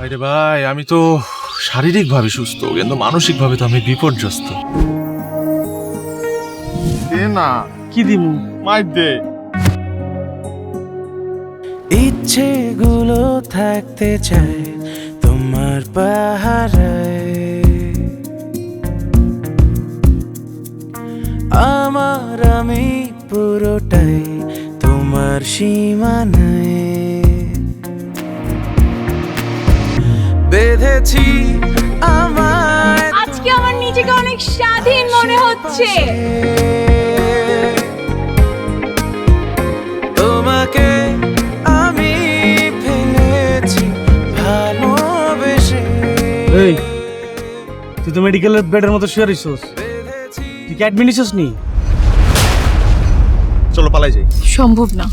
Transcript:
আরে ভাই, আমি তো শারীরিকভাবে সুস্থ, কিন্তু মানসিকভাবে তো আমি বিপর্যস্ত। দে না, কি দিমু? মাইর দে। ইচ্ছেগুলো থাকতে চায় তোমার পাহারায়, আমার আমি পুরোটাই তোমার সীমানায় বেঁধেছি আমায়। আজকে আমার নিজেকে অনেক স্বাধীন মনে হচ্ছে। তোমাকে আমি ফেলেছি ভালোবেসে। এই, তুই তো মেডিকেলের বেডের মতো শুয়ে রইছস, তুই কি অ্যাডমিট নিছিস নি? চলো পালাই যাই। সম্ভব না।